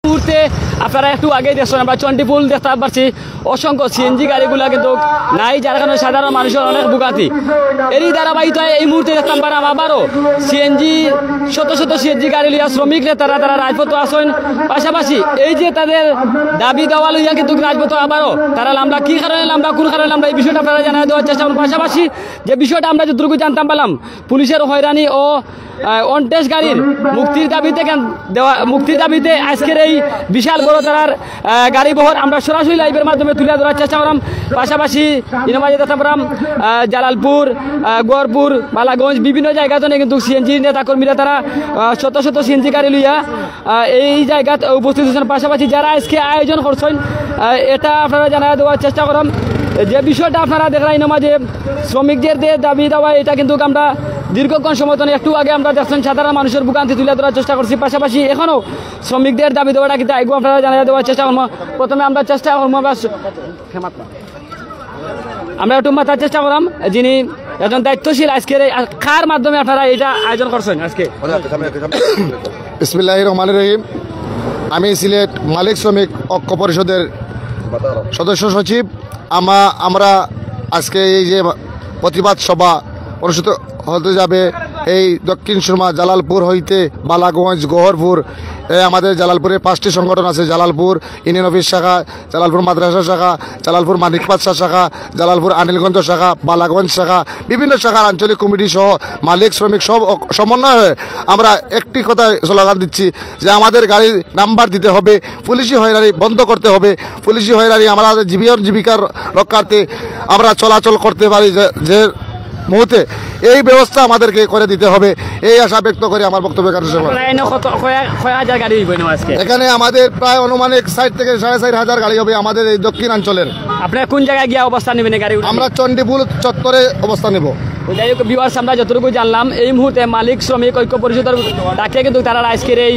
মুহূর্তে আপনারা একটু আগে দেখছেন আমরা চন্ডিপুল দেখতে পাচ্ছি অসংখ্য সিএনজি গাড়িগুলা কিন্তু নাই, যার কারণে সাধারণ মানুষের অনেক ভোগান্তি। এরই ধারাবাহিকতায় এই মুহূর্তে দেখতাম পারাম আবারও সিএনজি শত শত সিএনজি গাড়ি লইয়া শ্রমিক নেতারা তারা রাজপথ আসেন। পাশাপাশি এই যে তাদের দাবি দেওয়া লইয়া কিন্তু রাজপথ আবারও তারা লামলা, কি কারণে লামলা, কোন কারণে লামলা, এই বিষয়টা আপনারা জানাই দেওয়ার চেষ্টা করুন। পাশাপাশি যে বিষয়টা আমরা যতটুকু জানতাম পেলাম, পুলিশের হয়রানি ও অনটেস গাড়ির মুক্তির দাবিতে আজকের এই বিশাল বড় তারার গাড়ি বহর আমরা সরাসরি লাইভের মাধ্যমে তুলে ধরার চেষ্টা করলাম। পাশাপাশি ইনমাজে দেখতে পেলাম জালালপুর, গড়পুর, বালাগঞ্জ বিভিন্ন জায়গাতে কিন্তু সিএনজি নেতাকর্মীরা তারা শত শত সিএনজি গাড়ি লইয়া এই জায়গাতে উপস্থিত হচ্ছেন। পাশাপাশি যারা আজকে আয়োজন করছেন এটা আপনারা জানা দেওয়ার চেষ্টা করলাম। যে বিষয়টা আপনারা দেখলেন যে শ্রমিকদের যে দাবি দেওয়া, এটা কিন্তু আমরা দীর্ঘক্ষণ সময় একটু আগে আমরা দেখছেন সাধারণ মানুষের ভোগান্তি তুলে ধরার চেষ্টা করছি। পাশাপাশি এখনও শ্রমিকদের দাবি দেওয়াটা কিন্তু আগে আপনারা জানিয়ে দেওয়ার চেষ্টা করবো। প্রথমে আমরা চেষ্টা করবো, আমরা একটু মাথার চেষ্টা করলাম যিনি একজন দায়িত্বশীল আজকের কার মাধ্যমে আপনারা এটা আয়োজন করছেন আজকে। বিসমিল্লাহির রহমানির রহিম। আমি সিলেট মালিক শ্রমিক ঐক্য পরিষদের সদস্য সচিব। আমরা আজকে এই যে প্রতিবাদ সভা অনুষ্ঠিত হতে যাবে এই দক্ষিণ সুরমা জালালপুর হইতে বালাগঞ্জ, গহরপুর, আমাদের জালালপুরে 5টি সংগঠন আছে। জালালপুর ইউনিয়ন অফিস শাখা, জালালপুর মাদ্রাসা শাখা, জালালপুর মানিক বাদশা শাখা, জালালপুর আনিলগঞ্জ শাখা, বালাগঞ্জ শাখা, বিভিন্ন শাখার আঞ্চলিক কমিটি সহ মালিক শ্রমিক সব সমন্বয় হয়ে আমরা একটি কথা স্লোগান দিচ্ছি যে আমাদের গাড়ির নাম্বার দিতে হবে, পুলিশি হয়রানি বন্ধ করতে হবে। পুলিশি হয়রানি আমাদের জীবিকার রক্ষার্থে আমরা চলাচল করতে পারি যে মুহূর্তে এই ব্যবস্থা আমাদেরকে করে দিতে হবে, এই আশা ব্যক্ত করে আমার বক্তব্য এখানে আমাদের প্রায় অনুমানিক 60 থেকে 4,500 গাড়ি হবে আমাদের এই দক্ষিণাঞ্চলের। আপনারা কোন জায়গায় গিয়ে অবস্থান নেবেন গাড়ি? আমরা চন্ডিপুল চত্বরে অবস্থান নেব। যাই হোক ভিউয়ার্স, আমরা যতটুকু জানলাম এই মুহূর্তে মালিক শ্রমিক ঐক্য পরিষদের ডাকে কিন্তু তারা আজকের এই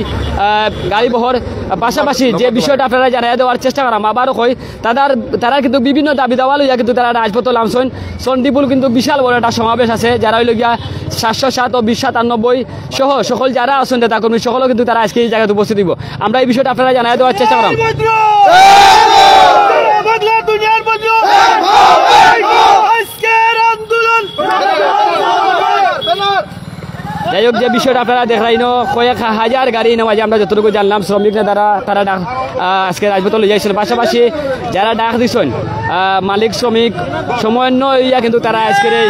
গাড়ি বহর। পাশাপাশি যে বিষয়টা আপনারা জানিয়ে দেওয়ার চেষ্টা করাম আবারও হয়, তারা কিন্তু বিভিন্ন দাবি দেওয়া লইয়া কিন্তু তারা রাজপথ নামছেন। চন্ডিপুল কিন্তু বিশাল বড় একটা সমাবেশ আছে, যারা হইল গিয়া 707 ও 2097 সহ সকল যারা আছেন নেতা কর্মী সকলও কিন্তু তারা আজকে এই জায়গায় উপস্থিত দিব। আমরা এই বিষয়টা আপনারা জানিয়ে দেওয়ার চেষ্টা করাম। যাই হোক, যে বিষয়টা আপনারা দেখলেন কয়েক হাজার গাড়ি নামাজে আমরা যতটুকু জানলাম শ্রমিক নেতারা তারা আজকে রাজপথ লই যাইছেন। পাশাপাশি যারা ডাক দিচ্ছেন মালিক শ্রমিক সমন্বয় ইয়া কিন্তু তারা আজকের এই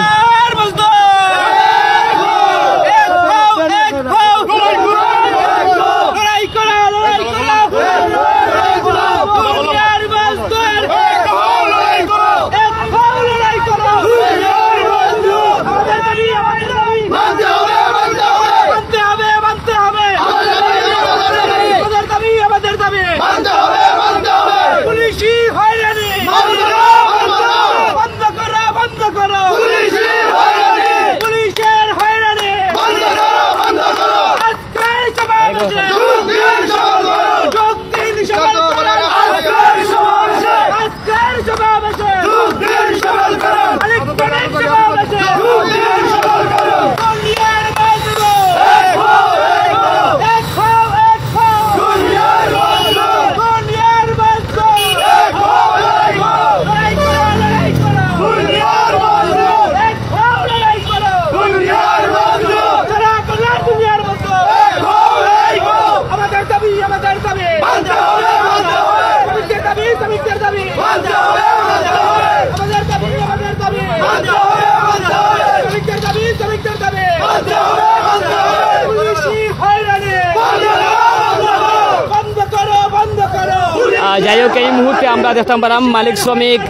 যাই হোক, এই মুহূর্তে আমরা দেখতাম পারাম মালিক শ্রমিক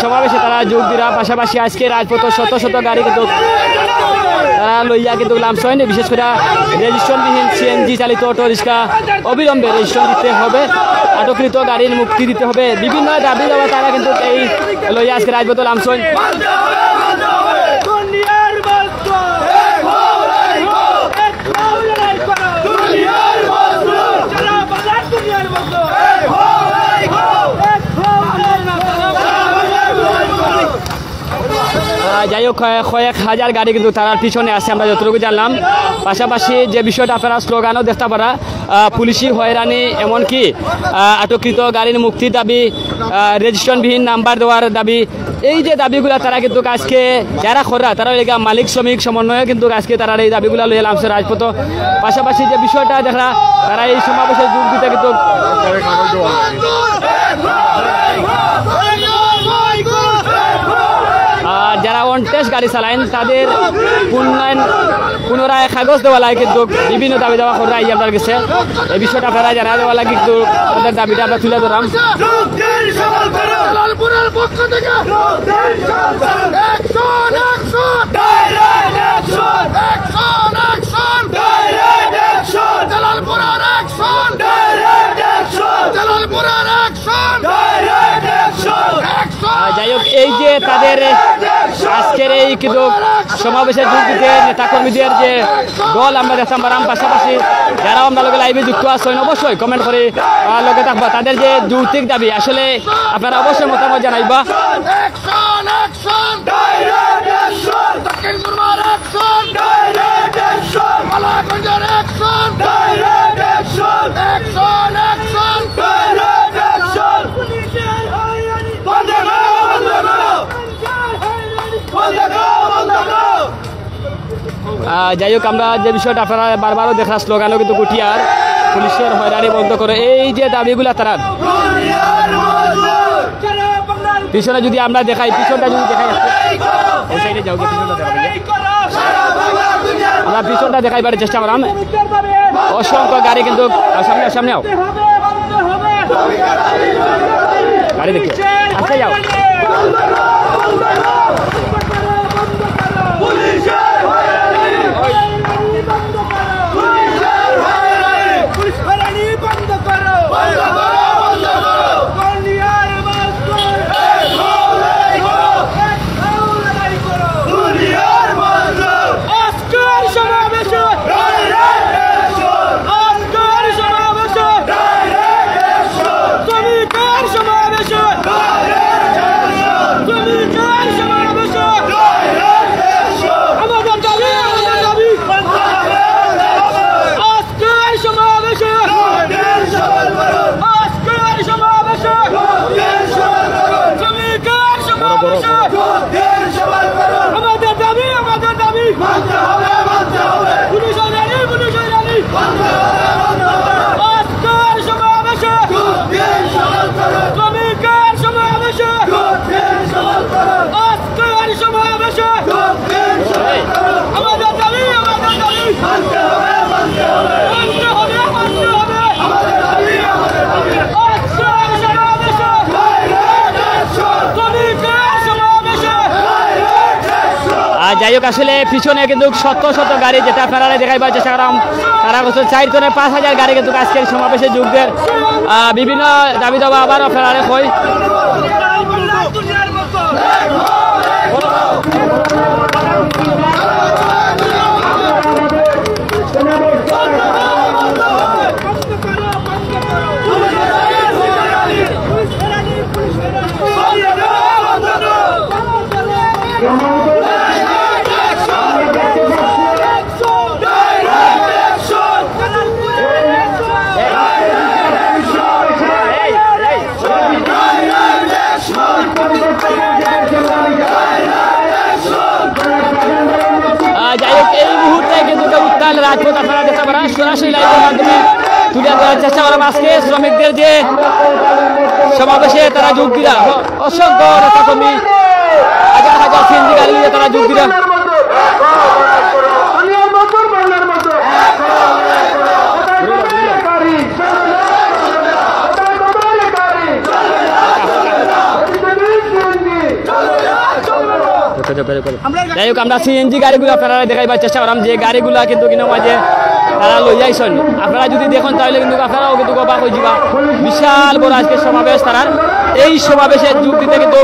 সমাবেশে তারা যোগ দিরা। পাশাপাশি আজকে রাজপথ শত শত গাড়ি কিন্তু তারা লইয়া কিন্তু নামছেন। বিশেষ করে রেজিস্ট্রেশনবিহীন সিএনজি চালিত অটো রিক্সা অবিলম্বে রেজিস্ট্রেশন দিতে হবে, আটককৃত গাড়ির মুক্তি দিতে হবে, বিভিন্ন দাবি দেওয়া তারা কিন্তু এই লইয়া আজকে রাজপথ নামছেন। যাই হোক কয়েক হাজার গাড়ি কিন্তু তার পিছনে আছে আমরা যতটুকু জানলাম। পাশাপাশি যে বিষয়টা আপনারা স্লোগানও দেখতে পারা, পুলিশি হয়রানি, এমনকি আটককৃত গাড়ির মুক্তির দাবি, রেজিস্ট্রেশনবিহীন নাম্বার দেওয়ার দাবি, এই যে দাবিগুলো তারা কিন্তু আজকে যারা খরা তারা মালিক শ্রমিক সমন্বয়ে কিন্তু আজকে তারা এই দাবিগুলো লইয়ে নামছে রাজপথ। পাশাপাশি যে বিষয়টা দেখা তারা এই সমাবেশে যোগ দিতে কিন্তু যারা অনটেস্ট গাড়ি চালাইন তাদের পুনরায় কাগজ দেওয়া লাগে কিন্তু বিভিন্ন দাবি দেওয়া করে আই আপনার কাছে এই বিষয়টা আপনারা জানা দেওয়া লাগে কিন্তু তাদের দাবিটা আমরা তুলে ধরাম। যাই হোক এই যে তাদের আজকের এই কিন্তু সমাবেশের যোগ দিতে নেতাকর্মীদের যে দল আমরা দেখতাম পারাম, পাশাপাশি যারাও আমরা লোকে লাইভে যুক্ত আছেন অবশ্যই কমেন্ট করে লোকে থাকবা তাদের যে যৌক্তিক দাবি আসলে আপনারা অবশ্যই মতামত জানাইবা। যাই হোক আমরা যে বিষয়টা আপনারা বারবারও দেখা স্লোগানও কিন্তু কুটিয়ার পুলিশের হয়রানি বন্ধ করে এই যে দাবিগুলা তারা পিছনে যদি আমরা দেখাই, পিছনটা যদি দেখাই ওই সাইডে যাও, আমরা পিছনটা দেখাইবার চেষ্টা করলাম। অসংখ্য গাড়ি কিন্তু সামনে সামনে আও গাড়ি দেখে আচ্ছা যাও। যাই হোক আসলে পিছনে কিন্তু শত শত গাড়ি যেটা আপনারা দেখাইবার চেষ্টা করাম, তারা বছর 4-5,000 গাড়ি কিন্তু আজকের সমাবেশে যোগ দেয়। বিভিন্ন দাবি দাবা আবার আপনারা কই রাজপথ আপনারা দেখতে পারেন সরাসরি লাইভের মাধ্যমে তুলে ধরার চেষ্টা করলাম। আজকে শ্রমিকদের যে সমাবেশে তারা যোগ দিলা, অসংখ্য নেতাকর্মী হাজার হাজার সিএনজি গাড়ি নিয়ে তারা যোগ দিলা। যাই হোক আমরা সিএনজি গাড়িগুলো আপনারা দেখাইবার চেষ্টা করলাম যে গাড়িগুলা কিন্তু কিনা মাঝে তারা লই যাইছেন। আপনারা যদি দেখেন তাহলে কিন্তু আপনারাও কিন্তু অবাক হয়ে যাবা। বিশাল বড় আজকে সমাবেশ, তারা এই সমাবেশে যোগ দিতে কিন্তু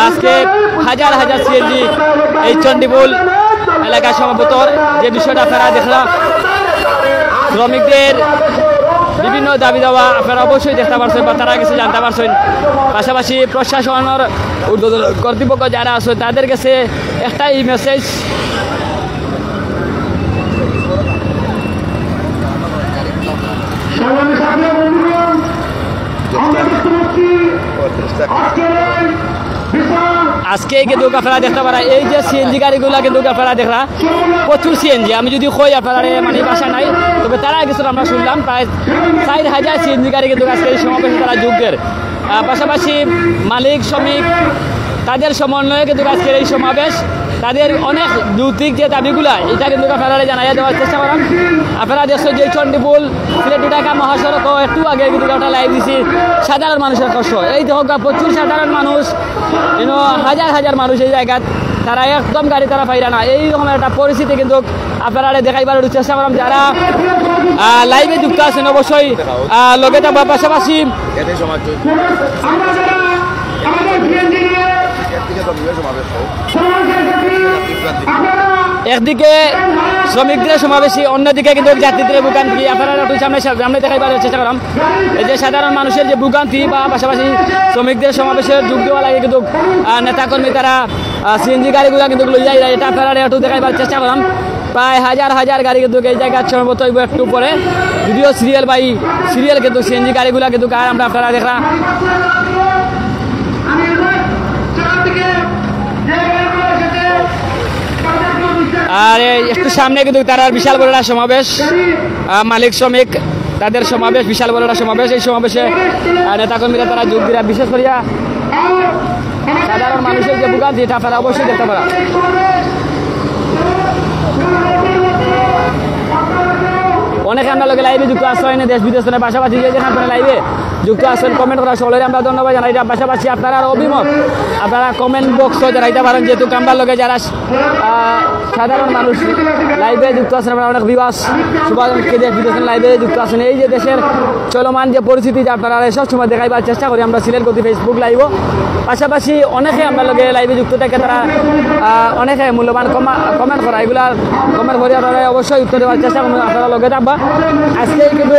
আজকে হাজার হাজার সিএনজি এই চণ্ডীপুর এলাকায় সমাবেত। যে বিষয়টা আপনারা দেখলাম শ্রমিকদের বিভিন্ন দাবি দেওয়া আপনারা অবশ্যই দেখতে পারছেন বা তারা কিছু জানতে পারছেন। পাশাপাশি প্রশাসনের কর্তৃপক্ষ যারা আছে তাদের কাছে একটাই মেসেজ, আজকে কিন্তু আপনারা দেখতে পারা এই যে সিএনজি গাড়িগুলা কিন্তু আপনারা দেখা প্রচুর সিএনজি। আমি যদি কই আপনারা মানে বাসা নাই, তবে তারা কিছু আমরা শুনলাম প্রায় 4,000 সিএনজি গাড়ি কিন্তু আজকে এই সমাবেশে তারা যুগের। পাশাপাশি মালিক শ্রমিক তাদের সমন্বয়ে কিন্তু আজকের এই সমাবেশ, তাদের অনেক যৌক্তিক যে দাবিগুলা এটা কিন্তু আপনারা জানাইয়া দেওয়ার চেষ্টা করেন। আপনারা দেখছেন যে চণ্ডীপুল সিলেট ঢাকা মহাসড়ক একটু আগে কিন্তু একটা লাইভ দিছি সাধারণ মানুষের কষ্ট। এই দেখো প্রচুর সাধারণ মানুষ, হাজার হাজার মানুষ এই জায়গায়, তারা একদম গাড়ি তারা পাইরা না। এইরকম একটা পরিস্থিতি কিন্তু আপনারা দেখাইবার চেষ্টা করেন। যারা লাইভে যুক্ত আছেন অবশ্যই লগে থাকবা। পাশাপাশি একদিকে শ্রমিকদের সমাবেশী, অন্যদিকে কিন্তু যাত্রীদের ভোগান্তি। আপনারা একটু সামনে দেখাইবার চেষ্টা করাম এই যে সাধারণ মানুষের যে ভোগান্তি, বা পাশাপাশি শ্রমিকদের সমাবেশের যোগ দেওয়া লাগে কিন্তু নেতাকর্মী তারা সিএনজি গাড়িগুলো কিন্তু লই যায়, এটা আপনারা একটু দেখাইবার চেষ্টা করাম। প্রায় হাজার হাজার গাড়ি কিন্তু এই জায়গায় সর্বত একটু পরে, যদিও সিরিয়াল বাই সিরিয়াল কিন্তু সিএনজি গাড়িগুলো কিন্তু আমরা আপনারা দেখলাম। আর একটু সামনে কিন্তু তারা বিশাল বড় সমাবেশ, মালিক শ্রমিক তাদের সমাবেশ, বিশাল বড় সমাবেশ। এই সমাবেশে নেতাকর্মীরা তারা যোগ দিরা, বিশেষ করিয়া সাধারণ মানুষের যে ভোগান্তি এটা আপনারা অবশ্যই দেখতে পারা। অনেকে আমরা লোকে লাইভে যুক্ত আসছেন দেশ বিদেশের, পাশাপাশি যে যেখানে লাইভে যুক্ত আসছেন কমেন্ট করা সকলের আমরা ধন্যবাদ জানাই। পাশাপাশি আপনারা অভিমত আপনারা কমেন্ট বক্সও জানাইতে পারেন, যেহেতু আমরা লোকে যারা সাধারণ মানুষ লাইভে যুক্ত আছেন, আপনারা অনেক বিবাস শুভাকে দেশ বিদেশের লাইভে যুক্ত আছেন। এই যে দেশের চলমান যে পরিস্থিতি যে আপনারা সব সময় দেখাইবার চেষ্টা করি আমরা সিলেট গতি ফেসবুক লাইভও। পাশাপাশি অনেকে আমরা লোকে লাইভে যুক্ত থাকে, তারা অনেকে মূল্যবান কমেন্ট করা, এগুলার কমেন্ট করে আপনারা অবশ্যই উত্তর দেওয়ার চেষ্টা করবেন। আপনারা লোকে থাকবা। আজকে কিন্তু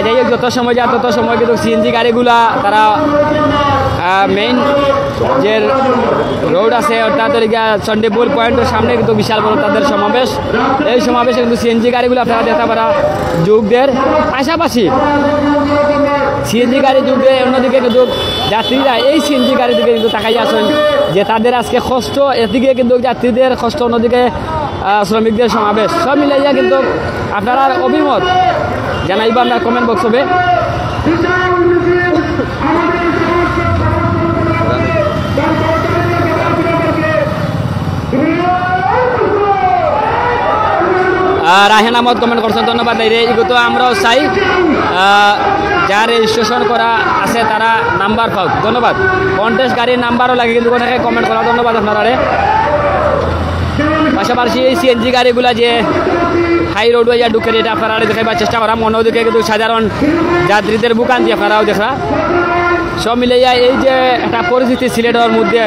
যাই হোক, যত সময় যায় তত সময় কিন্তু সিএনজি গাড়িগুলা তারা মেইন যে রোড আছে অর্থাৎ চণ্ডীপুর পয়েন্টের সামনে কিন্তু বিশাল বড় তাদের সমাবেশ। এই সমাবেশে কিন্তু সিএনজি গাড়িগুলো আপনারা দেখতে পারা যুগদের। পাশাপাশি সিএনজি গাড়ি যুগদের, অন্যদিকে কিন্তু যাত্রীরা এই সিএনজি গাড়ি দিকে কিন্তু তাকাই আছেন যে তাদের আজকে কষ্ট, এদিকে কিন্তু যাত্রীদের কষ্ট, অন্যদিকে শ্রমিকদের সমাবেশ, সব মিলাইয়া কিন্তু আপনারা অভিমত জানাইবা আমরা কমেন্ট বক্স হবে। রাহেন আহমদ কমেন্ট করছেন, ধন্যবাদ। এগুলো আমরাও চাই যার রেজিস্ট্রেশন করা আছে তারা নাম্বার পাও, ধন্যবাদ। কন্টেস্ট গাড়ির নাম্বারও লাগে কিন্তু অনেকে কমেন্ট করা, ধন্যবাদ আপনারা। পাশাপাশি এই সিএনজি গাড়িগুলা যে হাই রোড ওয়াইয়া ঢুকে এটা আপনারা দেখাইবার চেষ্টা করা। অন্যদিকে কিন্তু সাধারণ যাত্রীদের ভোগান্তি আপনারাও দেখা, সব মিলাইয়া এই যে একটা পরিস্থিতি সিলেটের মধ্যে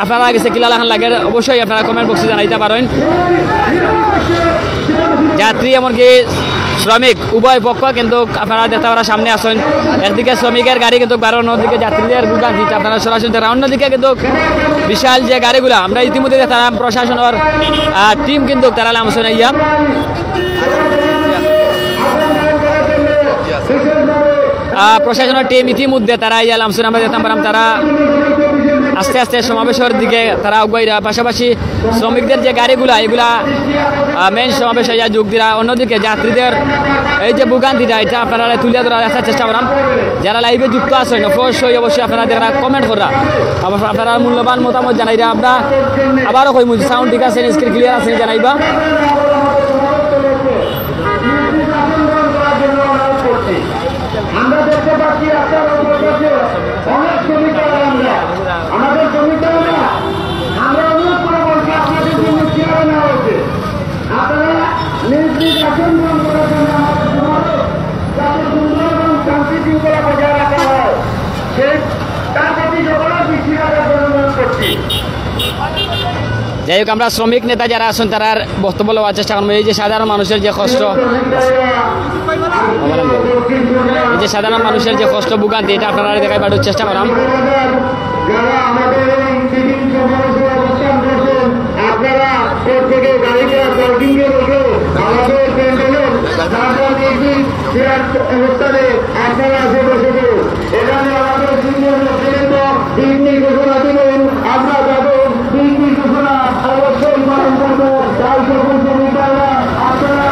আপনারা গেছে কিলা লাগান লাগে অবশ্যই আপনারা কমেন্ট বক্সে জানাইতে পারেন। যাত্রী এমনকি শ্রমিক উভয় পক্ষ কিন্তু আপনারা দেখতে পারা সামনে আসেন। একদিকে শ্রমিকের গাড়ি কিন্তু অন্যদিকে যাত্রীদের ভোগান্তি আপনারা সরাসরি দেখা। অন্যদিকে কিন্তু বিশাল যে গাড়িগুলো আমরা ইতিমধ্যে দেখলাম, প্রশাসনের টিম কিন্তু তারা নামছেন ইয়া প্রশাসনের টিম ইতিমধ্যে তারা ইয়া নামছেন। আমরা দেখতাম পারাম তারা আস্তে আস্তে সমাবেশের দিকে তারা আগুয়াইরা। পাশাপাশি শ্রমিকদের যে গাড়িগুলা এগুলা মেইন সমাবেশে যা যোগ দিরা। অন্যদিকে যাত্রীদের এই যে ভোগান্তিটা এটা আপনারা তুলে ধরার রাখার চেষ্টা করাম। যারা লাইভে যুক্ত আছেন অবশ্যই আপনারা যারা কমেন্ট করা আপনারা মূল্যবান মতামত জানাইরা। আমরা আবারও কই সাউন্ড ঠিক আছে, স্ক্রিন ক্লিয়ার আছে জানাইবা। আমরা দেখতে পাচ্ছি অনেক শ্রমিকরা আমাদের শ্রমিকরা আমরা অনুরোধ করে বলছি আপনাদের জন্য চেয়ারে নেওয়া হয়েছে, আপনারা নিজ নিজ আসন গ্রহণ করার জন্য আমাদের সমাজে যাতে সুন্দর এবং শান্তি শৃঙ্খলা বজায় রাখা হয় সেই তার প্রতি সকলের যাই হোক আমরা শ্রমিক নেতা যারা আছেন তারার বক্তব্য লওয়ার চেষ্টা করবো। এই যে সাধারণ মানুষের যে কষ্ট, এই যে সাধারণ মানুষের যে কষ্ট ভোগান্তি, এটা আপনারা দেখাইবার চেষ্টা করাম। আপনারা প্রত্যেকে গাড়িতে পার্কিংয়ে বসে আমাদের পেন্ডেলের অবস্থানে আপনারা আসে বসে করুন। এখানে আমাদের সিনিয়র নেতৃত্ব দিনটি ঘোষণা দিলেন, আমরা যাদের দিনটি ঘোষণা অবশ্যই পালন করবো। তাই সকল শ্রমিকরা আপনারা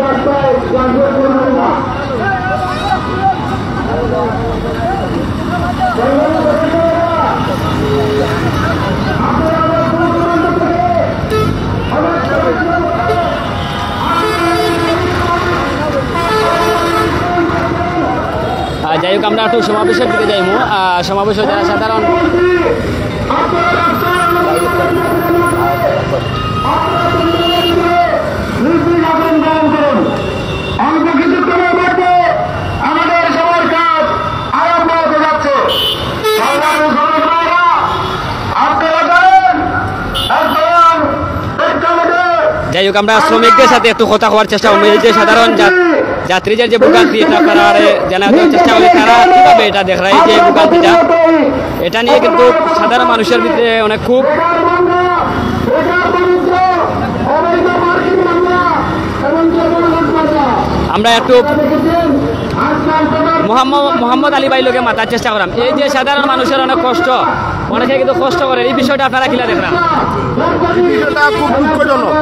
রাস্তায় করবেন না। যাই হোক আমরা একটু সমাবেশের দিকে যাইব। সমাবেশে যারা সাধারণ আমাদের সবার কাজ আরম্ভ হতে যাচ্ছে। যাই হোক আমরা শ্রমিকদের সাথে একটু কথা হওয়ার চেষ্টা করবো। এই যে সাধারণ যাত্রীদের যে ভোগান্তি, এটা আপনারা জানার চেষ্টা করলে তারা কীভাবে এটা দেখ এই যে ভোগান্তিটা, এটা নিয়ে কিন্তু সাধারণ মানুষের ভিতরে অনেক খুব আমরা একটু মোহাম্মদ আলী ভাই লোকে মাতার চেষ্টা করলাম। এই যে সাধারণ মানুষের অনেক কষ্ট, অনেকে কিন্তু কষ্ট করে, এই বিষয়টা আপনারা কিলা দেখলাম? বিষয়টা খুব দুঃখজনক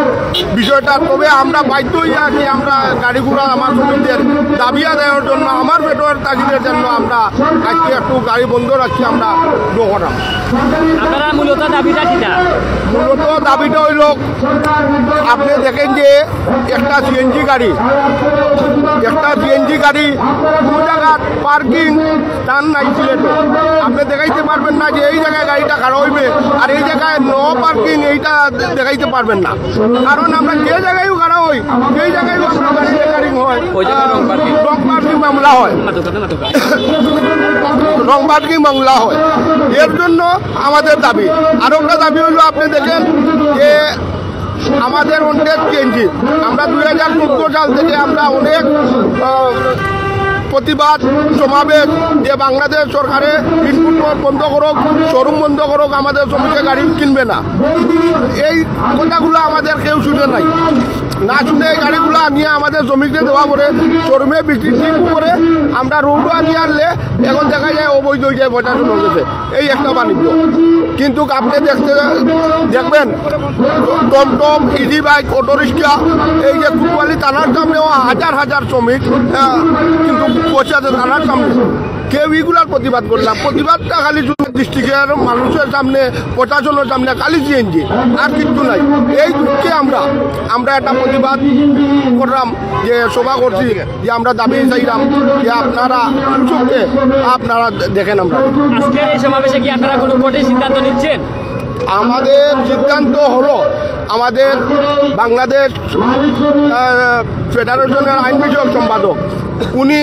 বিষয়টা। তবে আমরা বাধ্য হয়ে আছি, আমরা গাড়ি ঘোড়া আমার শ্রমিকদের দাবি আদায়ের জন্য, আমার পেটের তাগিদের জন্য আমরা আজকে একটু গাড়ি বন্ধ রাখছি। আমরা দোকান আপনারা মূলত দাবিটা কিনা? মূলত দাবিটা হইল, আপনি দেখেন যে একটা সিএনজি গাড়ি দু জায়গা পার্কিং স্থান নাই সিলেটে। আপনি দেখাইতে পারবেন না যে এই জায়গায় গাড়িটা খারাপ হইবে, আর এই জায়গায় নো পার্কিং এইটা দেখাইতে পারবেন না। কারণ আমরা যে জায়গায় খারাপ হই সেই জায়গায় আমরা গাড়ি রেকারিং হয়, রং পার্কিং মামলা হয়, এর জন্য আমাদের দাবি। আরো একটা দাবি হইল, আপনি দেখেন যে আমাদের অনেক সিএনজি, আমরা 2014 সাল থেকে আমরা অনেক প্রতিবাদ সমাবেশ যে বাংলাদেশ সরকারে ইনপুট বন্ধ করুক, শোরুম বন্ধ করুক, আমাদের শ্রমিকের গাড়ি কিনবে না, এই কথাগুলো আমাদের কেউ শুনে নাই। না শুনে এই গাড়িগুলো নিয়ে আমাদের শ্রমিকদের দেওয়া করে শোরুমে বিক্রি করে আমরা রোডও নিয়ে আনলে এখন দেখা যায় অবৈধ হয়ে যায়, প্রশাসন হয়ে গেছে। এই একটা বাণিজ্য। কিন্তু আপনি দেখবেন টমটম, ইডি বাইক, অটোরিক্সা, এই যে কুটবালি থানার সামনেও হাজার হাজার শ্রমিক কিন্তু বসে আছে থানার সামনে। কেউ এগুলার প্রতিবাদ করলাম, প্রতিবাদটা খালি ডিস্ট্রিক্টের মানুষের সামনে, প্রশাসনের সামনে খালি সিএনজি, আর কিছু নাই। এই দুঃখে আমরা একটা প্রতিবাদ করলাম, যে সভা করছি, যে আমরা দাবি চাইলাম যে আপনারা চোখে আপনারা দেখেন। আমরা আজকের এই সমাবেশে কি আপনারা কোনো কঠিন সিদ্ধান্ত নিচ্ছেন? আমাদের সিদ্ধান্ত হলো, আমাদের বাংলাদেশ ফেডারেশনের আইন বিষয়ক সম্পাদক উনি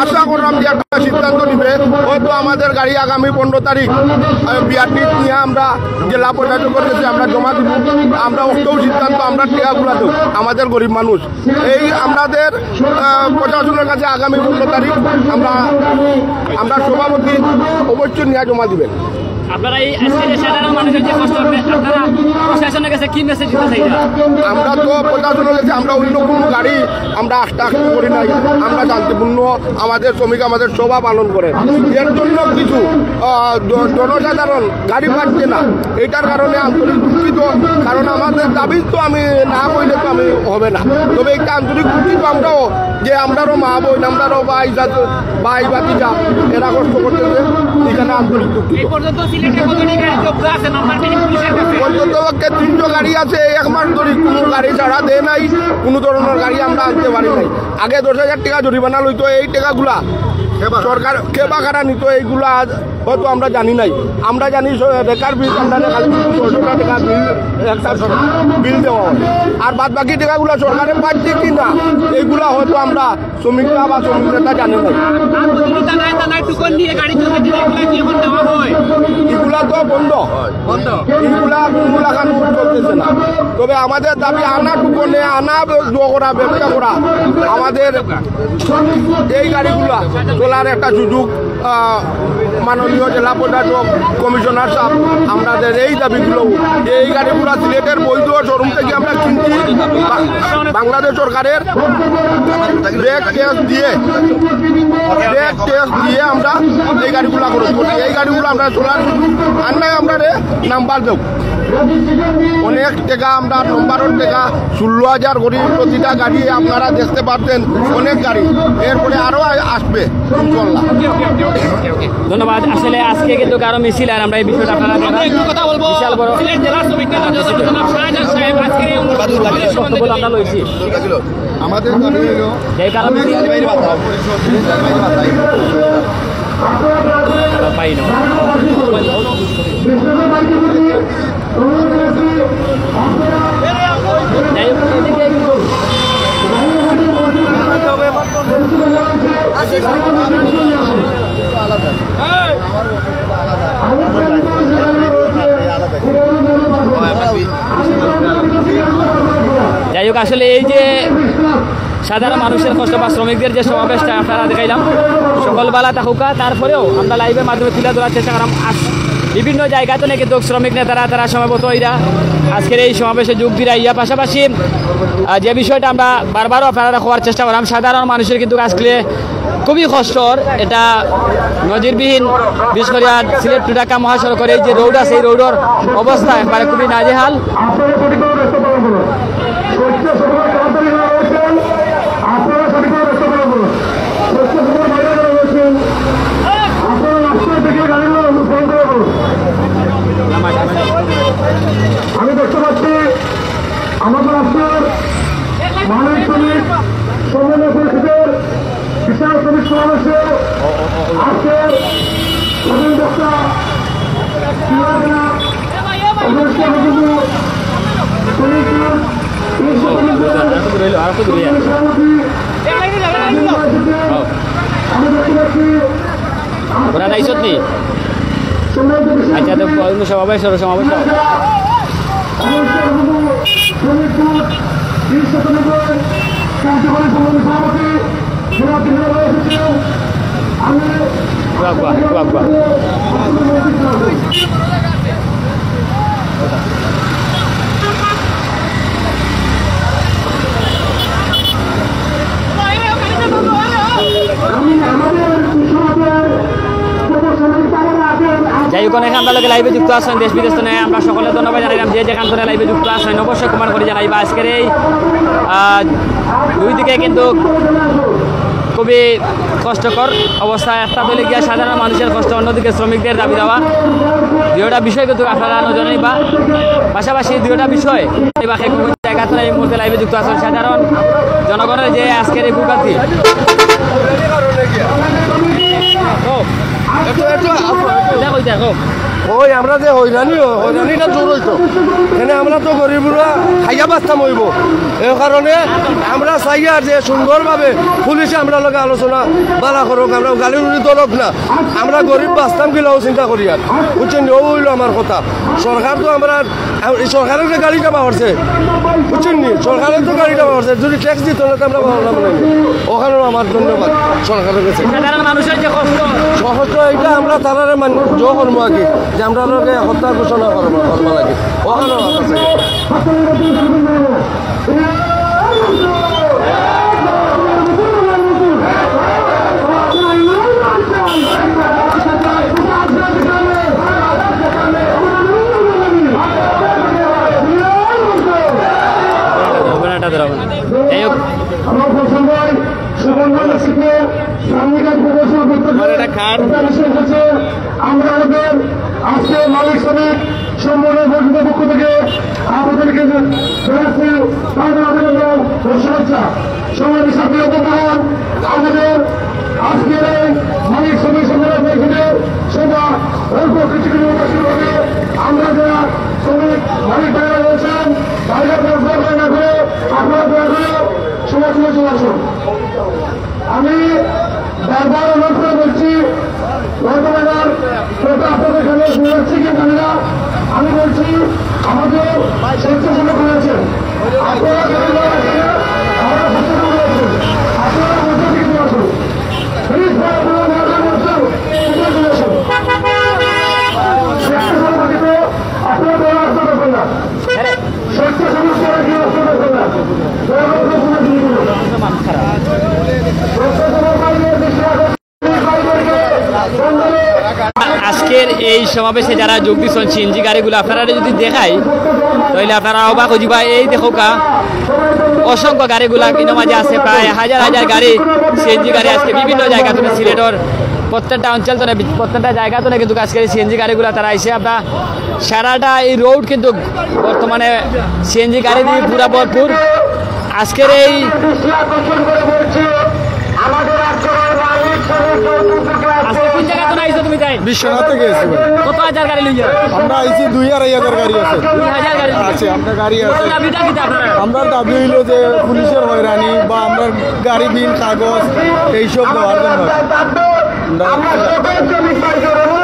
আশা করলাম যে একটা সিদ্ধান্ত নিবে। হয়তো আমাদের গাড়ি আগামী 15 তারিখ বিআরটি নিয়ে আমরা জেলা প্রশাসকের কাছে আমরা জমা দিব। আমরা অতও সিদ্ধান্ত আমরা টেকাগুলা দেব, আমাদের গরিব মানুষ। এই আমাদের প্রশাসনের কাছে আগামী 15 তারিখ আমরা সভাপতি অবশ্যই নিয়ে জমা দিবেন। আপনারা এই সাধারণ মানুষের যে কষ্ট, আপনারা প্রশাসনের কাছে কি মেসেজ দিতে চাইছেন? আমরা তো প্রশাসনের কাছে আমরা অন্য কোনো গাড়ি আমরা আস্থা করি নাই। আমরা শান্তিপূর্ণ আমাদের শ্রমিক আমাদের সভা পালন করে, এর জন্য কিছু জনসাধারণ গাড়ি পাচ্ছে না, এটার কারণে আন্তরিক দুঃখিত। কারণ আমাদের দাবি তো আমি না কইলে তো আমি হবে না। তবে একটা আন্তরিক দুঃখিত আমরাও, যে আমরারও মা বোন, আমরারও ভাই ভাতিজা এরা কষ্ট করতেছে, এখানে আন্তরিক দুঃখিত। পর্যটককে 300 গাড়ি আছে, 1 মাস ধরে কোনো গাড়ি ছাড়া দেয় নাই, কোনো ধরনের গাড়ি আমরা আনতে পারি নাই। আগে 10,000 টাকা জরিমানা লইতো, এই টাকাগুলা সরকার কে বা কারা নিত এইগুলা হয়তো আমরা জানি নাই। আমরা জানি রেকার বিল আমরা 600 টাকা বিল একটা বিল দেওয়া হয়, আর বাদ বাকি টাকাগুলো সরকারের পাচ্ছে কি না এইগুলা হয়তো আমরা শ্রমিকরা বা শ্রমিক নেতা জানি নাই। এগুলা তো বন্ধ, এগুলা কোনো লাগানো চলতেছে না। তবে আমাদের দাবি আনা টুকনে আনা করা ব্যবসা করা, আমাদের এই গাড়িগুলা চলার একটা সুযোগ মাননীয় জেলা প্রশাসক কমিশনার সাহেব আমাদের এই দাবিগুলো, এই গাড়িগুলা সিলেটের বৈধ শোরুম থেকে আমরা কিনছি, বাংলাদেশ সরকারের ব্রেক ট্যাক্স দিয়ে আমরা এই গাড়িগুলা করছি। এই গাড়িগুলো আমরা চলার সুযোগ আর নাই, আমরা নাম্বার দেব অনেক টাকা, আমরা নম্বরের টাকা 16,000 করে প্রতিটা গাড়ি আপনারা দেখতে পাচ্ছেন, অনেক গাড়ি, এরপরে আরো আসবে ইনশাআল্লাহ। ধন্যবাদ। আসলে আজকে কিন্তু কারো মিছিল, আর আমরা এই বিষয়টা আপনারা কথা বলবো বিশাল বড় আমরা লইছি আমাদের দাবি হলো এই কারণে পাই না যাই হোক, আসলে এই যে সাধারণ মানুষের কষ্ট বা শ্রমিকদের যে সমাবেশটা আপনারা দেখাইলাম সকালবেলা থাকুকা, তারপরেও আমরা লাইভের মাধ্যমে তুলে ধরার চেষ্টা করলাম। বিভিন্ন জায়গাতে নাকি কিন্তু শ্রমিক নেতারা তারা সমাবেত হইরা আজকের এই সমাবেশে যোগ দিরা ইয়া। পাশাপাশি যে বিষয়টা আমরা বারবারও আপনারা হওয়ার চেষ্টা করলাম, সাধারণ মানুষের কিন্তু আজকে খুবই কষ্টর, এটা নজিরবিহীন। বিশেষ করে সিলেট টু ঢাকা মহাসড়কের এই যে রোড আছে, এই রোডের অবস্থা একবারে খুবই নাজেহাল। আমি দেখতে পাচ্ছি আমাদের রাষ্ট্রের মানব শ্রমিক সমন্বয় পরিষদের বিশাল শ্রমিক সমাবেশে আজকের প্রধান বক্তা ওরা নাইছত নি আচ্ছা, তো সমাবেশ সমাবেশ যাই হোক, অনেক আমরা লোক লাইভে যুক্ত আছেন দেশ বিদেশ নেই, আমরা সকলে ধন্যবাদ জানাইলাম যে যেখান থেকে লাইভে যুক্ত আছেন অবশ্যই কমেন্ট করে জানাইবা। আজকের এই দুই দিকে কিন্তু খুবই কষ্টকর অবস্থা, একটা দলে গিয়া সাধারণ মানুষের কষ্ট, অন্যদিকে শ্রমিকদের দাবি দেওয়া, দুইটা বিষয় কিন্তু আপনারা জানাইবা। পাশাপাশি দুইটা বিষয় জায়গা এই মুহূর্তে লাইভে যুক্ত আছেন সাধারণ জনগণের যে আজকের এই ভোগান্তি। ওই আমরা যে হইরানিটা জোর হইতো, এখানে আমরা তো গরিবরা খাইয়া বাঁচতাম হইব। এই কারণে আমরা চাই আর যে সুন্দরভাবে পুলিশে আমরা লগে আলোচনা বালা করুক, আমরা গালি উড়ি দলক না, আমরা গরিব বাঁচতাম গেলেও চিন্তা করি। আর বুঝছেন, ও হইল আমার কথা। সরকার তো আমরা সরকারের যে গাড়িটা পাওয়ারছে, বুঝছেন নি, সরকারের তো গাড়িটা পাওয়ারছে, যদি ট্যাক্স দিত না আমরা পাওয়ালাম না। ওখানেও আমার ধন্যবাদ সরকারের কাছে। সাধারণ মানুষের যে কষ্ট সহজ এটা আমরা তারা জো করবো আগে যে আমরা লোকে হত্যা ঘোষণা করবো লাগে, ওখানেও আছে। আমরা আমাদের আজকে মালিক শ্রমিক সম্মেলনের বৈঠকের পক্ষ থেকে আপনাদেরকে জানাচ্ছি অভিনন্দন ও শুভেচ্ছা। সমাজের সাথে আমাদের আজকের আমি বারবার অনুরোধ করে বলছি বর্তমানের আপনাদের এখানে শুনেছি কি জানি না, আমি বলছি আমাদের স্বেচ্ছাসেবক রয়েছে, আপনারা আপনারা মধ্যে থেকে আসুন, প্লিজ আপনারা মধ্যে বলছেন স্বেচ্ছাসেবক আপনারা বড় আসতে পারবেন না, স্বেচ্ছাসেবক করা কি আসতে পারবেন না, আজকের এই সমাবেশে যারা যোগ দিচ্ছেন সিএনজি গাড়িগুলো আপনারা যদি দেখাই তাহলে আপনারা অবাক হয়ে যাবা। এই দেখো কা অসংখ্য গাড়িগুলা কিন্তু মাঝে আছে, প্রায় হাজার হাজার গাড়ি সিএনজি গাড়ি আজকে বিভিন্ন জায়গা থেকে সিলেটের প্রত্যেকটা অঞ্চল তো প্রত্যেকটা জায়গা তো কিন্তু আজকের সিএনজি গাড়িগুলো তারা এসে আপনার সারাটা এই রোড কিন্তু বর্তমানে সিএনজি গাড়ি দিয়ে পুরা ভরপুর। আজকের এই কোন জায়গা তো আইছো তুমি তাই বিশ্বনাথ থেকে এসেছি ভাই। কত হাজার গাড়ি লইয়া আমরা আইছি 2,500 গাড়ি আছে 2000 গাড়ি আছে আমরা গাড়ি আছে। দাবিটা কি আপনারা? আমরা দাবি হইল যে পুলিশের হয়রানি বা আমরা গাড়ি বিল কাগজ এইসব দেওয়ার জন্য।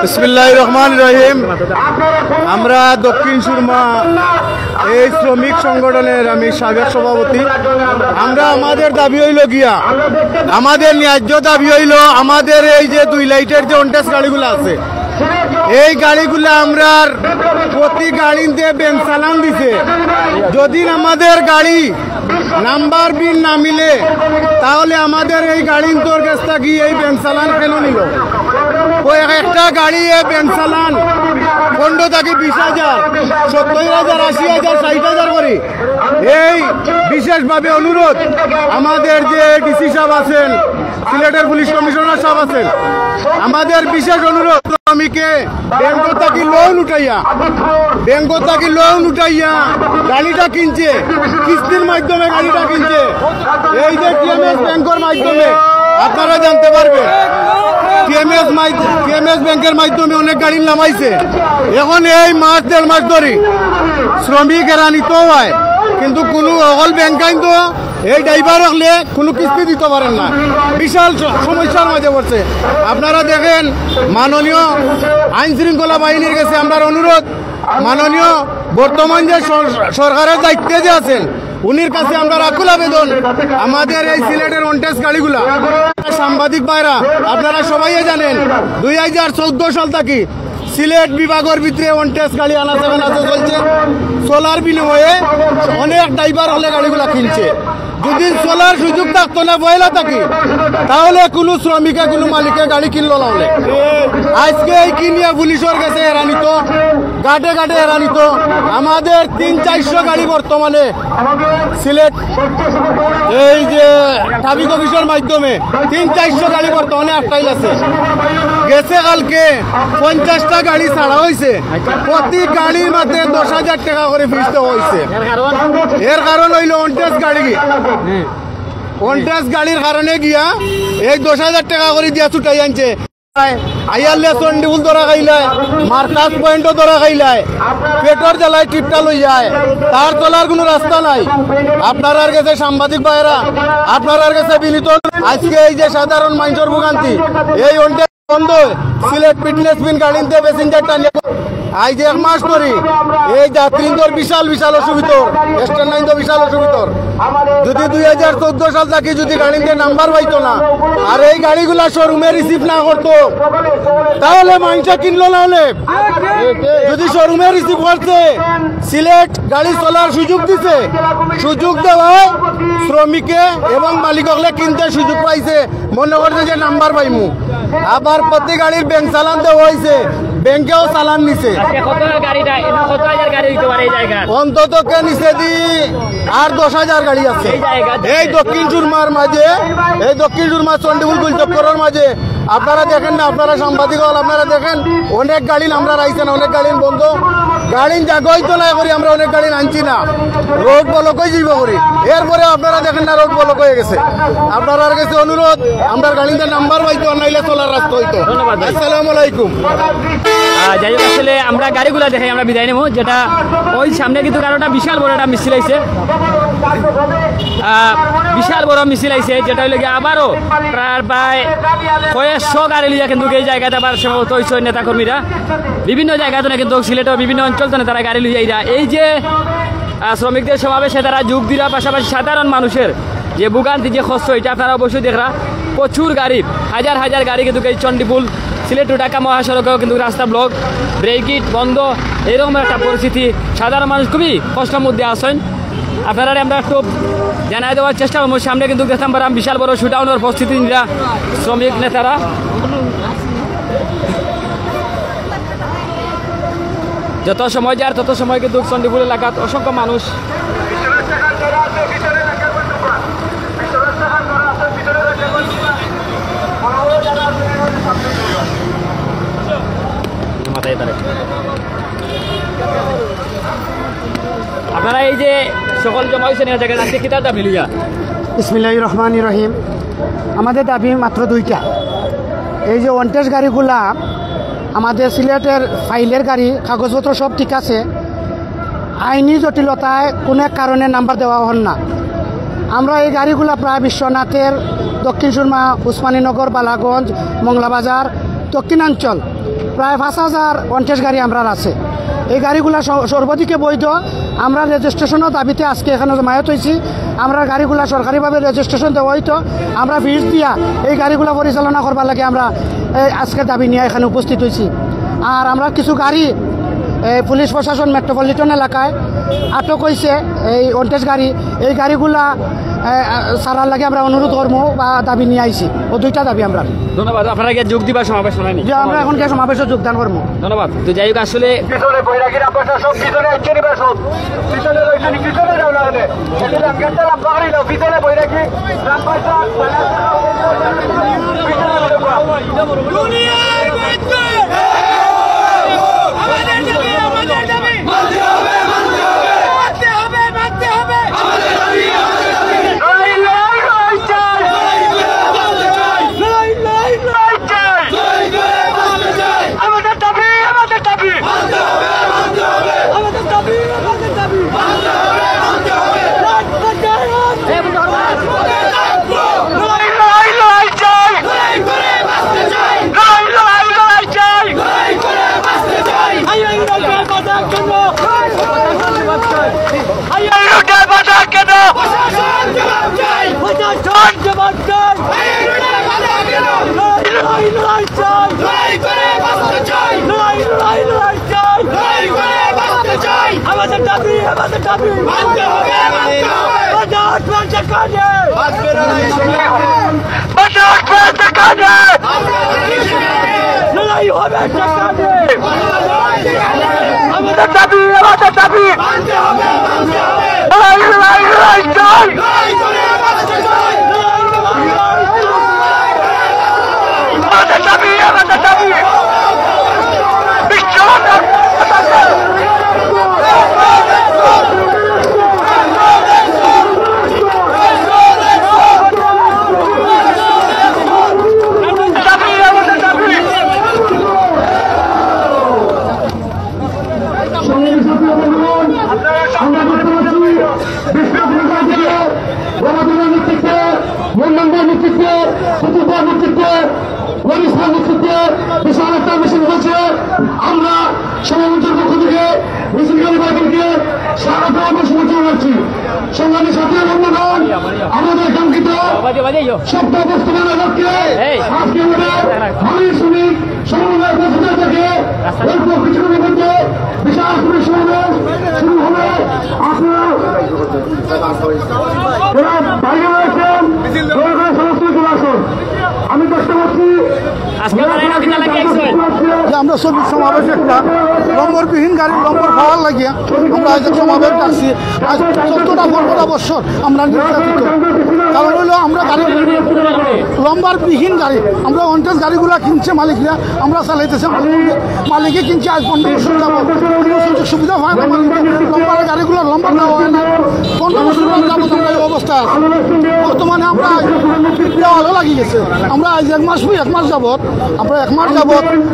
বিসমিল্লাহির রহমানির রহিম। আমরা দক্ষিণ সুরমা এই শ্রমিক সংগঠনের আমি সাবেক সভাপতি। আমরা আমাদের দাবি হইল গিয়া, আমাদের ন্যায্য দাবি হইল আমাদের এই যে 2 লাইটের যে অনটেস গাড়িগুলো আছে, এই গাড়িগুলো আমরা প্রতি গাড়িতে ব্যাংক চালান দিছে। যদি আমাদের গাড়ি নাম্বার বিল না মিলে তাহলে আমাদের এই গাড়ি তোর কাছ থেকে এই ব্যাংক চালান কেন নিল? ওই একটা গাড়ি ব্যাংক চালান 15 থেকে 20,000, 70,000, 80,000, 60,000 করে। এই বিশেষভাবে অনুরোধ আমাদের যে ডিসি সাহেব আছেন, সিলেটের পুলিশ কমিশনার সাহেব আছেন, আমাদের বিশেষ অনুরোধ শ্রমিকে ব্যাংক থেকে লোন উঠাইয়া গাড়িটা কিনছে, কিস্তির মাধ্যমে গাড়িটা কিনছে। এই যে টিএমএস ব্যাংকের মাধ্যমে আপনারা জানতে পারবেন, টিএমএস ব্যাংকের মাধ্যমে অনেক গাড়ি নামাইছে। এখন এই মাস 1.5 মাস ধরে শ্রমিকেরা নিতেও হয়, কিন্তু কোনো অকল ব্যাংকাইন তো এই ড্রাইভার হলে কোনো কিস্তি দিতে পারেন না, বিশাল সমস্যার মাঝে পড়ছে। আপনারা দেখেন মাননীয় আইন শৃঙ্খলা বাহিনীর কাছে আমরা অনুরোধ, মাননীয় বর্তমান যে সরকারের দায়িত্বে যে আছেন উনির কাছে আমরা রাখুল আবেদন, আমাদের এই সিলেটের অনটেস গাড়িগুলা সাংবাদিক ভাইরা আপনারা সবাই জানেন 2014 সাল থেকে সিলেট বিভাগের ভিতরে অনটেস গাড়ি আনাচে চলছে। সোলার বিনিময়ে অনেক ড্রাইভার হলে গাড়িগুলা কিনছে। যদি সোলার সুযোগ থাকতো না বয়লা থাকি তাহলে কোনো শ্রমিকে কোনো মালিকে গাড়ি কিনলো না হলে আজকে এই কিনিয়া পুলিশের কাছে এরানিত, ঘাটে ঘাটে এরানিত। আমাদের 300-400 গাড়ি বর্তমানে সিলেট এই যে ট্রাফিক অফিসের মাধ্যমে 300-400 গাড়ি বর্তমানে আটকাইল আছে। গেছে কালকে 50টা গাড়ি ছাড়া হয়েছে, প্রতি গাড়ির মাত্র 10,000 টাকা করে ফিস দেওয়া হয়েছে। এর কারণ হইল অনটেস গাড়ি, অনটেস গাড়ির কারণে গিয়া এই 10,000 টাকা করে দিয়া ছুটাই আনছে। আইয়ালে চন্ডিগুল ধরা খাইলায়, মার্কাস পয়েন্টও ধরা খাইলায়, পেটর জ্বালায় টিপটা লই যায়, তার চলার কোনো রাস্তা নাই। আপনার কাছে সাংবাদিক ভাইরা আপনার কাছে বিনীত, আজকে এই যে সাধারণ মানুষের ভোগান্তি এই অনটেস বন্ধ সিলেট ফিটনেস বিন গাড়িতে প্যাসেঞ্জার টানিয়ে আজ 1 মাস ধরে এই যাত্রীদের বিশাল বিশাল অসুবিধা, স্ট্যান্ড লাইন তো বিশাল অসুবিধা। যদি 2014 সাল থেকে যদি গাড়িতে নাম্বার পাইতো না আর এই গাড়িগুলা শোরুমে রিসিভ না করতো তাহলে মানুষে কিনলো না হলে। যদি শোরুমে রিসিভ করছে, সিলেট গাড়ি চলার সুযোগ দিছে, সুযোগ দেওয়ায় শ্রমিকে এবং মালিকলে কিনতে সুযোগ পাইছে, মনে করছে যে নাম্বার পাইমু। আবার প্রতি গাড়ির ব্যাংক চালান দেওয়া হয়েছে, ব্যাংকেও চালান নিছে। অন্তত নিচে দি আর 10,000 গাড়ি আছে এই দক্ষিণ সুরমার মাঝে, এই দক্ষিণ সুরমা চন্ডিগুল গুলচক্করের মাঝে। আপনারা দেখেন না, আপনারা সাংবাদিক হল, আপনারা দেখেন অনেক গাড়ি আমরা রাইছেন, অনেক গাড়ি বন্ধ, গাড়ি জাগই তো না করি আমরা অনেক গাড়ি আনছি না, রোড বলকই যাইব করি। এরপরে আপনারা দেখেন না রোড বলক হয়ে গেছে। আপনার কাছে অনুরোধ, আমরা গাড়িতে নাম্বার পাইতো নাইলে চলার রাস্তা হইতো। আসসালামু আলাইকুম। যাই হোক, আসলে আমরা গাড়িগুলা দেখাই, আমরা বিদায় নেবো। যেটা ওই সামনে কিন্তু কারোটা বিশাল বড় একটা মিছিল হয়েছে, বিশাল বড় মিছিল আইছে, যেটা হইলে গিয়ে আবারও প্রায় কয়েকশো গাড়ি লিয়া কিন্তু এই জায়গাতে আবার সম্ভবত হইছে নেতাকর্মীরা বিভিন্ন জায়গাতে কিন্তু সিলেটের বিভিন্ন অঞ্চল তারা গাড়ি লিয়া এই যে শ্রমিকদের সমাবেশে তারা যোগ দিলা, পাশাপাশি সাধারণ মানুষের যে ভোগান্তি যে কষ্ট এটা আপনারা অবশ্যই দেখরা। প্রচুর গাড়ি, হাজার হাজার গাড়ি কিন্তু এই চণ্ডীপুল সিলেট টু ঢাকা মহাসড়কেও কিন্তু রাস্তা ব্লক, ব্রেকিট বন্ধ, এরকম একটা পরিস্থিতি। সাধারণ মানুষ খুবই কষ্টের মধ্যে আসেন। আপনারা আমরা একটু জানাই দেওয়ার চেষ্টা করবো। সামনে কিন্তু দেখতাম পারাম বিশাল বড় শুটাউনের প্রস্তুতি নিরা শ্রমিক নেতারা। যত সময় যায় তত সময় কিন্তু চণ্ডীপুর এলাকাত অসংখ্য মানুষ আপনারা এই যে সকল জমা হয়েছেন জায়গায় আজকে কিতাব দাবি লইয়া। বিসমিল্লাহির রহমানির রহিম। আমাদের দাবি মাত্র দুইটা। এই যে ওয়ান্টেজ গাড়িগুলা আমাদের সিলেটের ফাইলের গাড়ি, কাগজপত্র সব ঠিক আছে, আইনি জটিলতায় কোনো এক কারণে নাম্বার দেওয়া হন না। আমরা এই গাড়িগুলা প্রায় বিশ্বনাথের, দক্ষিণ সুরমা, উসমানীনগর, বালাগঞ্জ, মংলাবাজার, দক্ষিণাঞ্চল প্রায় 5,000 ওয়ান্টেজ গাড়ি আমরা আছে। এই গাড়িগুলা সর্বাধিকে বৈধ। আমরা রেজিস্ট্রেশনের দাবিতে আজকে এখানে জমায়েত হয়েছি। আমরা গাড়িগুলা সরকারিভাবে রেজিস্ট্রেশন দেওয়া হইতো, আমরা ফিস দিয়া এই গাড়িগুলা পরিচালনা করবার লাগে আমরা আজকের দাবি নিয়ে এখানে উপস্থিত হয়েছি। আর আমরা কিছু গাড়ি পুলিশ প্রশাসন মেট্রোপলিটন এলাকায় আটক হয়েছে, এই ওয়ান্টেজ গাড়ি, এই গাড়িগুলা সারার লাগে আমরা অনুরোধ করবো বা দাবি নিয়ে আইছি। ও দুইটা দাবি আমরা। ধন্যবাদ। আপনারা গিয়ে যোগ দিবা সমাবেশ শোনায়নি যে আমরা এখন গিয়ে সমাবেশে যোগদান করবো। ধন্যবাদ। তো যাই হোক, আসলে পিছনে বৈরাগীরা প্রশাসন পিছনে একচেরি বেসন পিছনে রয়েছেন, পিছনে যাও না হলে গেটটা লাভ করি না, পিছনে বৈরাগী গ্রাম পঞ্চায়েত আমাদের দাবি মানতে হবে, লড়াই হবে, আমাদের দাবি মানতে হবে, লড়াই চাই, আমাদের দাবি আমরা সমাবেশের পক্ষ থেকে মিছিলকারী বাহিনীকে স্বাগত জানাচ্ছি। সংগ্রামী সাথী বন্ধুগণ, আমাদের কাঙ্ক্ষিত সপ্তাহ বাস্তবায়নের লক্ষ্যে আজকে আমাদের শ্রমিক সমন্বয় পরিষদের থেকে অল্প কিছুক্ষণের মধ্যে বিশাল শ্রমিক সমাবেশ শুরু হবে। আপনারা বাইরে রয়েছেন, সমস্ত চলে আসুন। আমি চেষ্টা করছি আমরা শ্রমিক সমাবেশ একটা নম্বরবিহীন গাড়ি নম্বর পাওয়ার লাগিয়ে আমরা আজ সমাবেশ ডাকছি। আজ 14টা বছর আমরা নির্যাতিত। কারণ হলো আমরা গাড়ি নম্বরবিহীন গাড়ি, আমরা ওয়ান্টেজ গাড়িগুলো কিনছে মালিকরা, আমরা চালাইতেছে মালিকে কিনছে। আজ 15 বছর যাবো সুযোগ সুবিধা হয় না, নম্বরের গাড়িগুলো নম্বর দেওয়া হয় না। 15 বছর যাবো আমরা এই অবস্থা। বর্তমানে আমরা ভালো লাগি গেছে। আমরা আজ এক মাস যাবত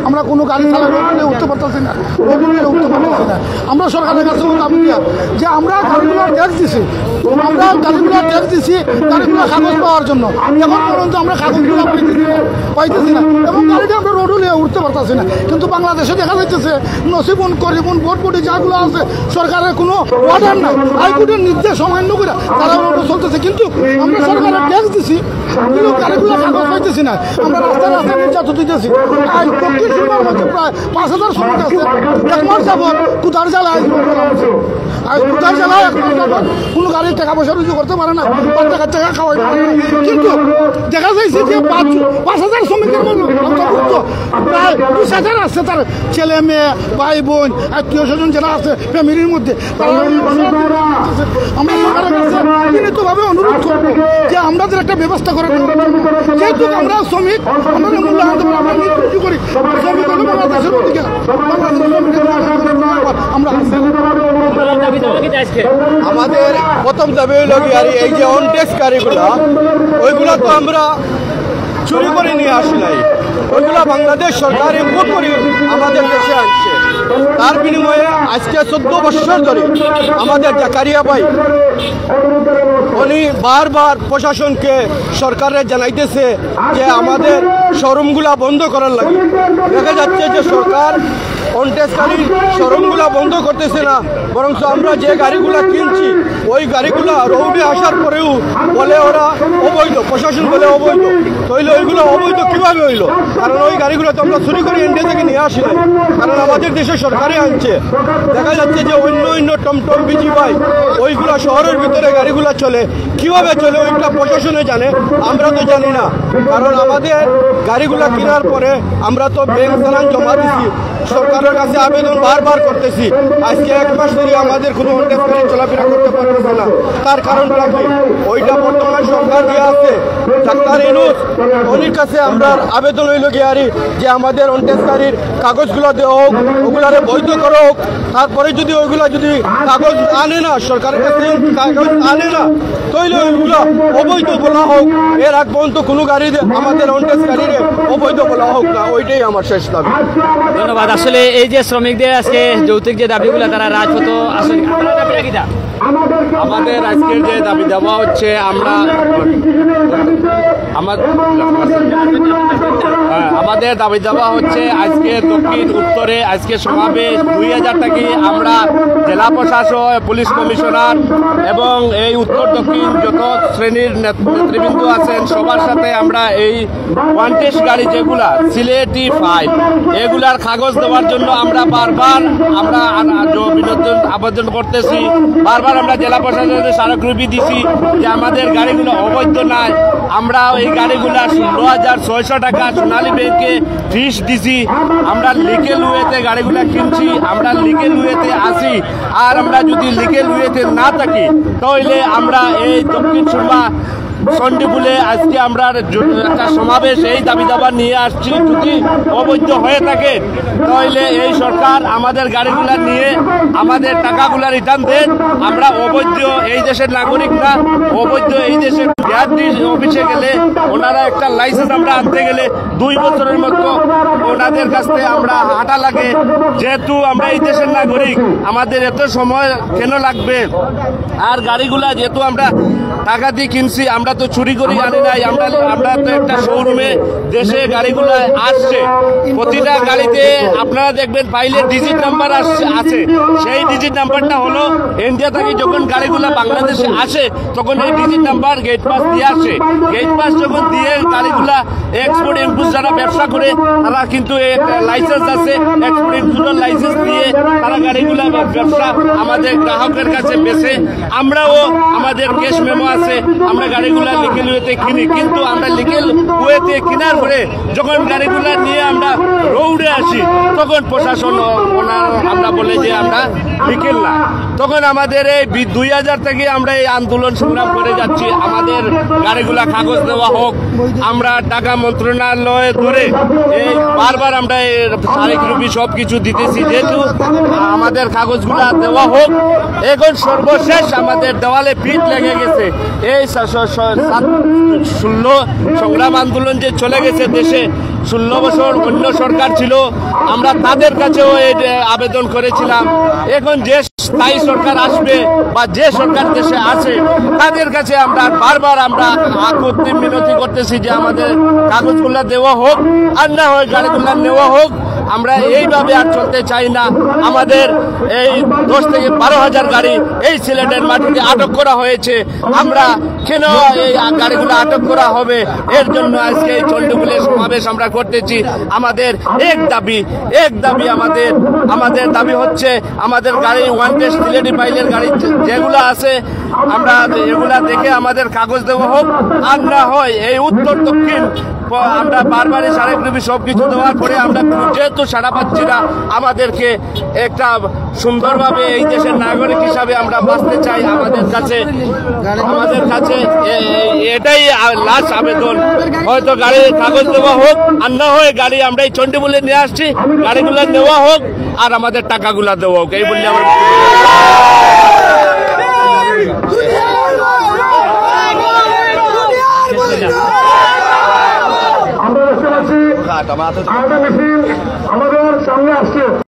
আমরা কোনো গাড়ি চালানো উঠতে পারতেছি না, উঠতে পারতেছি না। আমরা সরকারের কাছে দাবি যে আমরা গাড়িগুলো ট্যাক্স দিছি, গাড়িগুলো গাড়িগুলো কাগজ পাওয়ার জন্য। এখন পর্যন্ত আমরা কাগজগুলো পাইতেছি না এবং গাড়িটা আমরা রোডও নিয়ে উঠতে পারতেছি না। কিন্তু বাংলাদেশে দেখা যাচ্ছে নসিবুন করিবুন ভোটবুটি যাগুলো আছে সরকারের কোনো অর্ডার নাই, হাইকোর্টের নির্দেশ অমান্য করে তারা রোডও চলতেছে। কিন্তু আমরা সরকারের ট্যাক্স দিছি, কিন্তু গাড়িগুলো কাগজ পাইতেছি না। আমরা রাস্তায় রাস্তায় নির্যাতন দিতেছি। আজ দক্ষিণ সীমার মধ্যে প্রায় 5,000 শ্রমিক আছে। এক মাস যাবৎ কুতার জ্বালায় আর কুতার জ্বালায় এক মাস যাবৎ কোনো গাড়ির টাকা পয়সা রুজু করতে পারে না, 5 টাকা খাওয়াই পারে না। কিন্তু দেখা যাচ্ছে যে 5,000 শ্রমিকের অন্তর্ভুক্ত প্রায় 20,000 আছে তার ছেলে মেয়ে ভাই বোন আত্মীয় স্বজন যারা আছে ফ্যামিলির মধ্যে। আমরা সরকারের কাছে বিনীতভাবে অনুরোধ করবো যে আমাদের একটা ব্যবস্থা করে দেওয়ার জন্য। যেহেতু আমরা শ্রমিক, আমাদের মূল্য আনতে পারি, আমরা নির্দিষ্ট করি শ্রমিক হলো বাংলাদেশের অধিকার। আমরা আমাদের প্রথম দাবি হইল কি আর এই যে অন ট্যাক্স গাড়িগুলা ওইগুলা তো আমরা চুরি করে নিয়ে আসি নাই, ওইগুলা বাংলাদেশ সরকার ইম্পোর্ট করে আমাদের দেশে আনছে। তার বিনিময়ে আজকে 14 বছর ধরে আমাদের জাকারিয়া ভাই উনি বারবার প্রশাসনকে সরকারের জানাইতেছে যে আমাদের শোরুমগুলা বন্ধ করার লাগে। দেখা যাচ্ছে যে সরকার অনটেস্টকারী শোরুমগুলা বন্ধ করতেছে না, বরং আমরা যে গাড়িগুলা কিনছি ওই গাড়িগুলা রোডে আসার পরেও বলে ওরা অবৈধ, প্রশাসন বলে অবৈধ। তাইলে ওইগুলো অবৈধ কিভাবে হইলো? কারণ ওই গাড়িগুলো তো আমরা চুরি করে ইন্ডিয়া থেকে নিয়ে আসি নাই, কারণ আমাদের দেশে সরকারে আনছে। দেখা যাচ্ছে যে অন্য টমটম বিজি ভাই ওইগুলা শহরের ভিতরে গাড়িগুলা চলে, কিভাবে চলে ওইটা প্রশাসনে জানে, আমরা তো জানি না। কারণ আমাদের গাড়িগুলা কেনার পরে আমরা তো ব্যাংক চালান জমা দিচ্ছি, সরকারের কাছে আবেদন বারবার করতেছি। আজকে 1 মাস ধরে আমাদের কোনো অনটেস্টকারী চলাফেরা করতে পারতেছে না। তার কারণটা কি? ওইটা বর্তমান সরকার দিয়ে আছে ডাক্তার ইউনূস, ওনার কাছে আমরা আবেদন হইল গিয়ারি যে আমাদের অনটেস্টকারীর কাগজগুলো দেওয়া হোক, ওগুলারে বৈধ করা হোক। তারপরে যদি ওইগুলা যদি কাগজ আনে না, সরকারের কাছে কাগজ আনে না, তাইলে ওইগুলো অবৈধ বলা হোক। এর আগ পর্যন্ত কোনো গাড়ি আমাদের অনটেস্টকারীরে অবৈধ বলা হোক না, ওইটাই আমার শেষ দাবি। ধন্যবাদ। আসলে এই যে শ্রমিকদের আজকে যৌতুক যে দাবিগুলো তারা রাজপথ আসলে আমাদের আজকের যে দাবি দেওয়া হচ্ছে, আমাদের দাবি দেওয়া হচ্ছে আজকে দক্ষিণ উত্তরে আজকে সমাবেশ 2000 টাকা আমরা জেলা প্রশাসক, পুলিশ কমিশনার এবং এই উত্তর দক্ষিণ যত শ্রেণীর নেতৃবৃন্দ আছেন সবার সাথে আমরা এই ওয়ান্টেড গাড়ি যেগুলা সিলেটি ফাইল এগুলার কাগজ দেওয়ার জন্য আমরা বারবার আমরা আবেদন করতেছি। বারবার আমরা জেলা প্রশাসনের স্মারকলিপি দিছি যে আমাদের গাড়িগুলো অবৈধ নয়। আমরা এই গাড়িগুলা 16,600 টাকা সোনালী ব্যাংকে ফিস দিছি। আমরা লিগেল ওয়েতে গাড়িগুলা কিনছি, আমরা লিগেল ওয়েতে আসি। আর আমরা যদি লিগেল ওয়েতে না থাকি তাহলে আমরা এই দক্ষিণ সুরমা সন্ডিপুলে আজকে আমরা একটা সমাবেশ এই দাবি দাবা নিয়ে আসছি। যদি অবৈধ হয়ে থাকে তাহলে এই সরকার আমাদের গাড়িগুলা নিয়ে আমাদের টাকাগুলা রিটার্ন দেন। আমরা অবৈধ এই দেশের নাগরিক না, অবৈধ এই দেশের বিআরটি অফিসে গেলে ওনারা একটা লাইসেন্স আমরা আনতে গেলে 2 বছরের মতো ওনাদের কাছ থেকে আমরা হাঁটা লাগে। যেহেতু আমরা এই দেশের নাগরিক আমাদের এত সময় কেন লাগবে? আর গাড়িগুলা যেহেতু আমরা টাকা দিয়ে কিনছি, আমরা তো চুরি করি আনি নাই। আমরা তো একটা শোরুমে দেশে গাড়িগুলো আসছে, প্রতিটা গাড়িতে আপনারা দেখবেন ফাইলের ডিজিট নাম্বার আছে। সেই ডিজিট নাম্বারটা হলো ইন্ডিয়া থেকে যখন গাড়িগুলো বাংলাদেশে আসে তখন এই ডিজিট নাম্বার গেট পাস দিয়ে আসে। গেট পাস যখন দিয়ে গাড়িগুলা এক্সপোর্ট ইম্পোর্ট যারা ব্যবসা করে তারা কিন্তু লাইসেন্স আছে, এক্সপোর্ট ইম্পোর্টের লাইসেন্স দিয়ে তারা গাড়িগুলা ব্যবসা আমাদের গ্রাহকের কাছে বেচে। আমরাও আমাদের ক্যাশ মেমো আছে, আমরা গাড়িগুলা লিগেল ওয়েতে কিনি। কিন্তু আমরা লিগেল ওয়েতে কেনার পরে যখন গাড়িগুলা নিয়ে আমরা রোডে আসি তখন প্রশাসন আমরা বলে যে আমরা লিগেল না। তখন আমাদের এই 2000 থেকে আমরা এই আন্দোলন সংগ্রাম করে যাচ্ছি, আমাদের গাড়িগুলা কাগজ দেওয়া হোক। আমরা টাকা মন্ত্রণালয়ে ধরে এই বারবার আমরা তারিখরূপী সব কিছু দিতেছি, যেহেতু আমাদের কাগজগুলা দেওয়া হোক। এখন সর্বশেষ আমাদের দেওয়ালে পিঠ লেগে গেছে। এই 16 সংগ্রাম আন্দোলন যে চলে গেছে দেশে, 16 বছর অন্য সরকার ছিল, আমরা তাদের কাছেও আবেদন করেছিলাম। এখন যে স্থায়ী সরকার আসবে বা যে সরকার দেশে আছে তাদের কাছে আমরা বারবার আমরা আকুতি মিনতি করতেছি যে আমাদের কাগজগুলো দেওয়া হোক, আর না হয় গাড়িগুলো নেওয়া হোক। আমরা এইভাবে আর চলতে চাই না। আমাদের এই 10 থেকে 12,000 গাড়ি এই সিলেটের মাটিতে আটক করা হয়েছে। আমরা কেন এই গাড়িগুলো আটক করা হবে, এর জন্য আজকে এই চণ্ডীমুলের সমাবেশ আমরা করতেছি। আমাদের এক দাবি আমাদের দাবি হচ্ছে আমাদের গাড়ি ওয়ান্টেড সিলেটি ফাইলের গাড়ি যেগুলো আছে আমরা এগুলা দেখে আমাদের কাগজ দেওয়া হোক, আর না হয় এই উত্তর দক্ষিণ আমরা বারবারই সারেগ্রুপি সবকিছু দেওয়ার পরে আমরা যেহেতু সাড়া পাচ্ছি না, আমাদেরকে একটা সুন্দরভাবে এই দেশের নাগরিক হিসাবে আমরা বাঁচতে চাই। আমাদের কাছে এটাই লাস্ট আবেদন, হয়তো গাড়ির কাগজ দেওয়া হোক, আর না হয় গাড়ি আমরা এই চণ্ডীমুলে নিয়ে আসছি, গাড়িগুলো নেওয়া হোক আর আমাদের টাকাগুলো দেওয়া হোক, এই বললে আমরা দেখতে পাচ্ছি আমাদের সামনে আসছে।